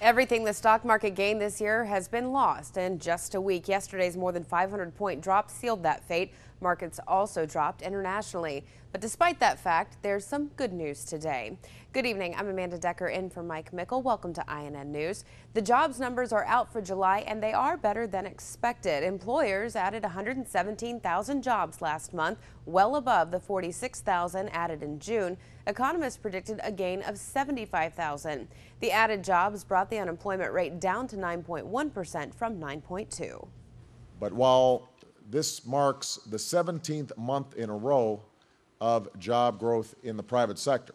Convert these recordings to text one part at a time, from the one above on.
Everything the stock market gained this year has been lost in just a week. Yesterday's more than 500-point drop sealed that fate. Markets also dropped internationally. But despite that fact, there's some good news today. Good evening. I'm Amanda Decker in for Mike Mickle. Welcome to INN News. The jobs numbers are out for July and they are better than expected. Employers added 117,000 jobs last month, well above the 46,000 added in June. Economists predicted a gain of 75,000. The added jobs brought the unemployment rate down to 9.1% from 9.2%. But while this marks the 17th month in a row of job growth in the private sector,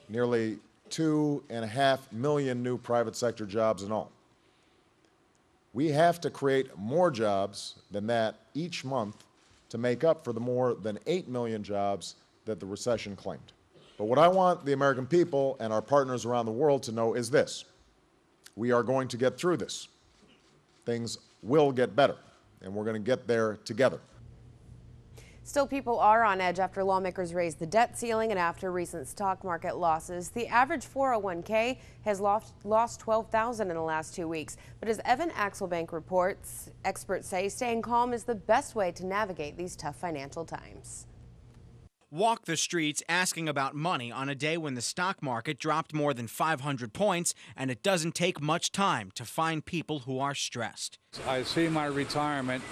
nearly 2.5 million new private sector jobs in all, we have to create more jobs than that each month to make up for the more than 8 million jobs that the recession claimed. But what I want the American people and our partners around the world to know is this: we are going to get through this. Things will get better, and we're going to get there together. Still, people are on edge after lawmakers raised the debt ceiling and after recent stock market losses. The average 401k has lost $12,000 in the last 2 weeks. But as Evan Axelbank reports, experts say staying calm is the best way to navigate these tough financial times. Walk the streets asking about money on a day when the stock market dropped more than 500 points, and it doesn't take much time to find people who are stressed. I see my retirement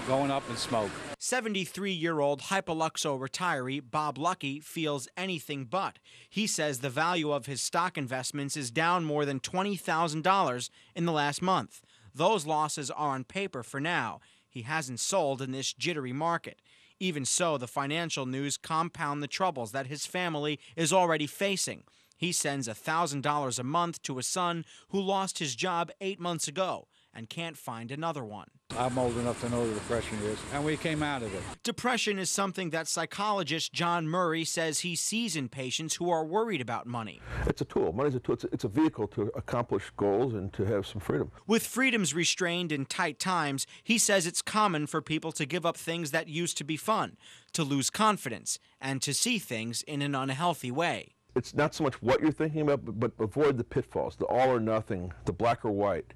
going up in smoke. 73-year-old Hypoluxo retiree Bob Lucky feels anything but. He says the value of his stock investments is down more than $20,000 in the last month. Those losses are on paper for now. He hasn't sold in this jittery market. Even so, the financial news compound the troubles that his family is already facing. He sends $1,000 a month to a son who lost his job 8 months ago and can't find another one. I'm old enough to know what depression is, and we came out of it. Depression is something that psychologist John Murray says he sees in patients who are worried about money. It's a tool. Money's a tool. It's a vehicle to accomplish goals and to have some freedom. With freedoms restrained in tight times, he says it's common for people to give up things that used to be fun, to lose confidence, and to see things in an unhealthy way. It's not so much what you're thinking about, but avoid the pitfalls, the all or nothing, the black or white,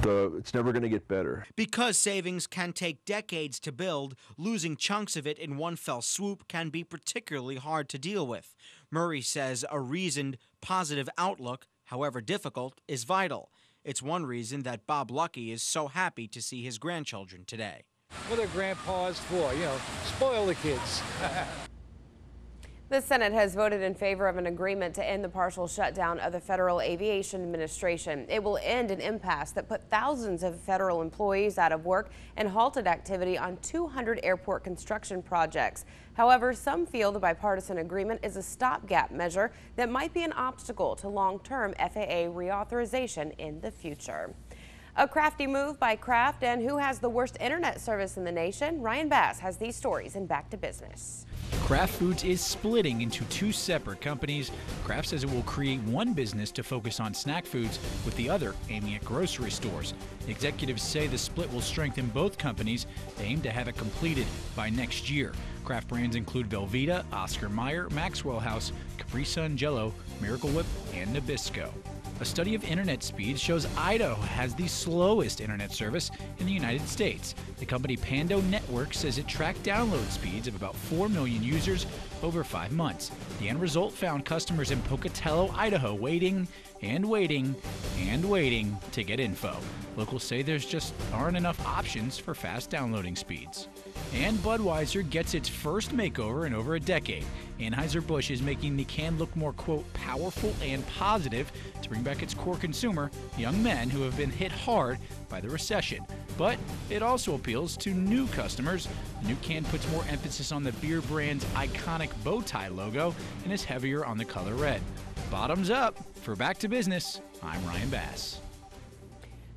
it's never going to get better. Because savings can take decades to build, losing chunks of it in one fell swoop can be particularly hard to deal with. Murray says a reasoned, positive outlook, however difficult, is vital. It's one reason that Bob Lucky is so happy to see his grandchildren today. What are grandpas for? Spoil the kids. The Senate has voted in favor of an agreement to end the partial shutdown of the Federal Aviation Administration. It will end an impasse that put thousands of federal employees out of work and halted activity on 200 airport construction projects. However, some feel the bipartisan agreement is a stopgap measure that might be an obstacle to long-term FAA reauthorization in the future. A crafty move by Kraft, and who has the worst internet service in the nation? Ryan Bass has these stories in Back to Business. Kraft Foods is splitting into two separate companies. Kraft says it will create one business to focus on snack foods, with the other aiming at grocery stores. Executives say the split will strengthen both companies. They aim to have it completed by next year. Kraft brands include Velveeta, Oscar Mayer, Maxwell House, Capri Sun, Jell-O, Miracle Whip, and Nabisco. A study of internet speeds shows Idaho has the slowest internet service in the United States. The company Pando Network says it tracked download speeds of about 4 million users over 5 months. The end result found customers in Pocatello, Idaho waiting and waiting and waiting to get info. Locals say there's just aren't enough options for fast downloading speeds. And Budweiser gets its first makeover in over a decade. Anheuser-Busch is making the can look more, quote, powerful and positive to bring back its core consumer, young men who have been hit hard by the recession. But it also appeals to new customers. The new can puts more emphasis on the beer brand's iconic bow tie logo and is heavier on the color red. Bottoms up. For Back to Business, I'm Ryan Bass.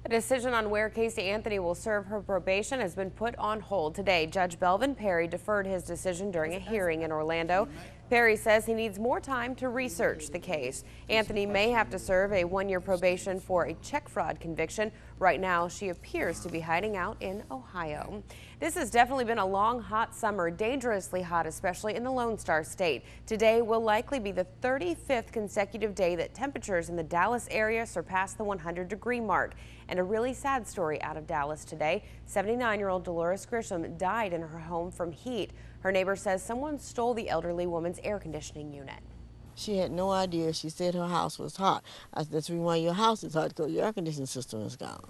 A decision on where Casey Anthony will serve her probation has been put on hold today. Judge Belvin Perry deferred his decision during a hearing in Orlando. Perry says he needs more time to research the case. Anthony may have to serve a 1-year probation for a check fraud conviction. Right now, she appears to be hiding out in Ohio. This has definitely been a long, hot summer, dangerously hot, especially in the Lone Star State. Today will likely be the 35th consecutive day that temperatures in the Dallas area surpass the 100-degree mark. And a really sad story out of Dallas today. 79-year-old Dolores Grisham died in her home from heat. Her neighbor says someone stole the elderly woman's air conditioning unit. She had no idea. She said her house was hot. I said, that's the reason why your house is hot, because your air conditioning system is gone.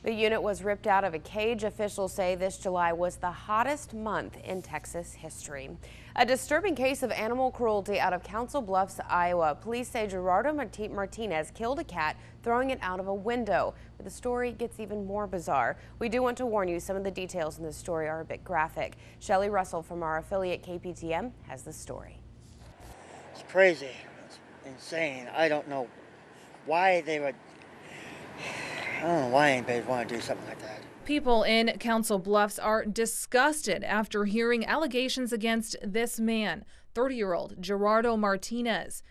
The unit was ripped out of a cage. Officials say this July was the hottest month in Texas history. A disturbing case of animal cruelty out of Council Bluffs, Iowa. Police say Gerardo Martinez killed a cat, throwing it out of a window. But the story gets even more bizarre. We do want to warn you, some of the details in this story are a bit graphic. Shelly Russell from our affiliate KPTM has the story. It's crazy. It's insane. I don't know why they would. I don't know why anybody would want to do something like that. People in Council Bluffs are disgusted after hearing allegations against this man, 30-year-old Gerardo Martinez.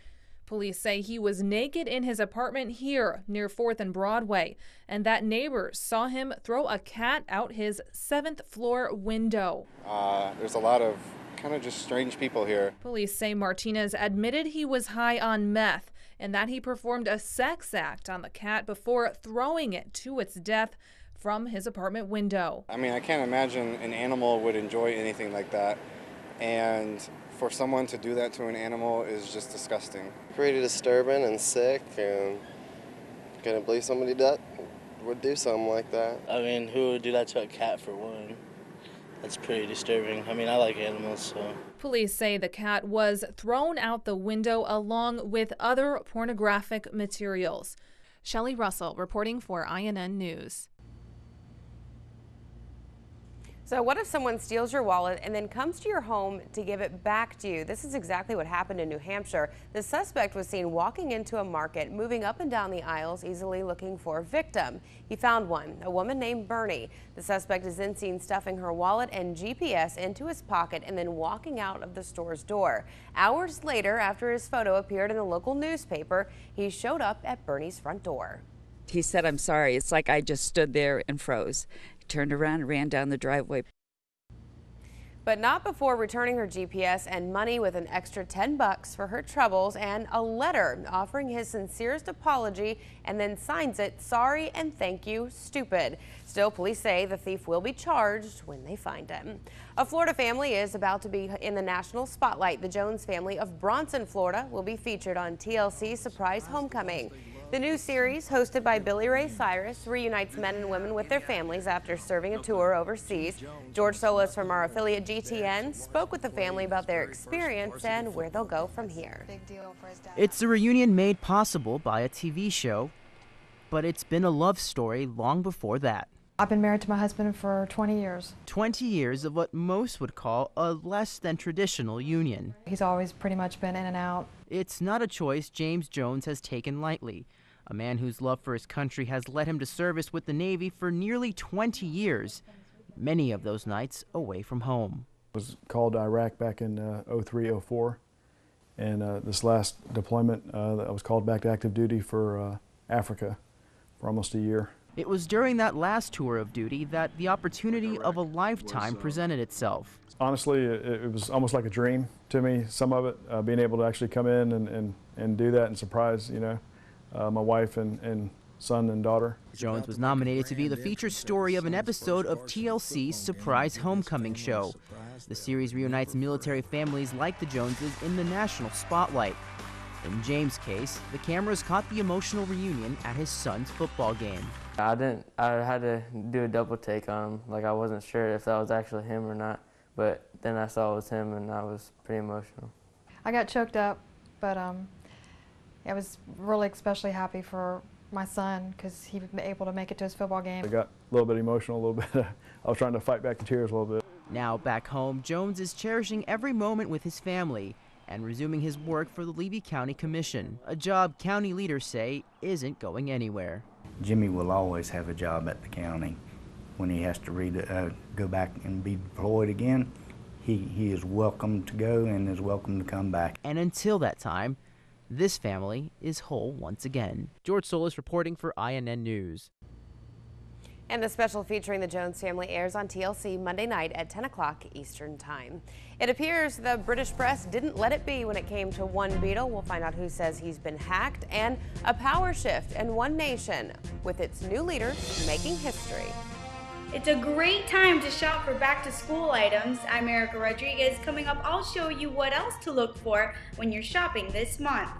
Police say he was naked in his apartment here near 4th and Broadway, and that neighbors saw him throw a cat out his 7th floor window. There's a lot of kind of just strange people here. Police say Martinez admitted he was high on meth and that he performed a sex act on the cat before throwing it to its death from his apartment window. I mean, I can't imagine an animal would enjoy anything like that. And for someone to do that to an animal is just disgusting. Pretty disturbing and sick, and couldn't believe somebody that would do something like that. I mean, who would do that to a cat for one? That's pretty disturbing. I mean, I like animals, so. Police say the cat was thrown out the window along with other pornographic materials. Shelly Russell reporting for INN News. So what if someone steals your wallet and then comes to your home to give it back to you? This is exactly what happened in New Hampshire. The suspect was seen walking into a market, moving up and down the aisles, easily looking for a victim. He found one, a woman named Bernie. The suspect is then seen stuffing her wallet and GPS into his pocket and then walking out of the store's door. Hours later, after his photo appeared in a local newspaper, he showed up at Bernie's front door. He said, "I'm sorry." It's like I just stood there and froze. Turned around and ran down the driveway. But not before returning her GPS and money with an extra $10 for her troubles and a letter offering his sincerest apology, and then signs it, "Sorry and thank you, stupid." Still, police say the thief will be charged when they find him. A Florida family is about to be in the national spotlight. The Jones family of Bronson, Florida will be featured on TLC's Surprise Homecoming. The new series, hosted by Billy Ray Cyrus, reunites men and women with their families after serving a tour overseas. George Solis from our affiliate GTN spoke with the family about their experience and where they'll go from here. It's a reunion made possible by a TV show, but it's been a love story long before that. I've been married to my husband for 20 years. 20 years of what most would call a less than traditional union. He's always pretty much been in and out. It's not a choice James Jones has taken lightly. A man whose love for his country has led him to service with the Navy for nearly 20 years, many of those nights away from home. I was called to Iraq back in 03-04, and this last deployment I was called back to active duty for Africa for almost a year. It was during that last tour of duty that the opportunity of a lifetime presented itself. Honestly, it was almost like a dream to me, some of it, being able to actually come in and do that and surprise, my wife and son and daughter. Jones was nominated to be the featured story of an episode of TLC's Surprise Homecoming show. The series reunites military families like the Joneses in the national spotlight. In James' case, the cameras caught the emotional reunion at his son's football game. I had to do a double take on him, like I wasn't sure if that was actually him or not, but then I saw it was him and I was pretty emotional. I got choked up, but I was really especially happy for my son because he was able to make it to his football game. I got a little bit emotional, a little bit. I was trying to fight back the tears a little bit. Now back home, Jones is cherishing every moment with his family and resuming his work for the Levy County Commission, a job county leaders say isn't going anywhere. Jimmy will always have a job at the county. When he has to go back and be deployed again, he is welcome to go and is welcome to come back. And until that time, this family is whole once again. George Solis reporting for INN News. And the special featuring the Jones family airs on TLC Monday night at 10 o'clock Eastern Time. It appears the British press didn't let it be when it came to one Beatle. We'll find out who says he's been hacked, and a power shift in One Nation with its new leaders making history. It's a great time to shop for back-to-school items. I'm Erica Rodriguez. Coming up, I'll show you what else to look for when you're shopping this month.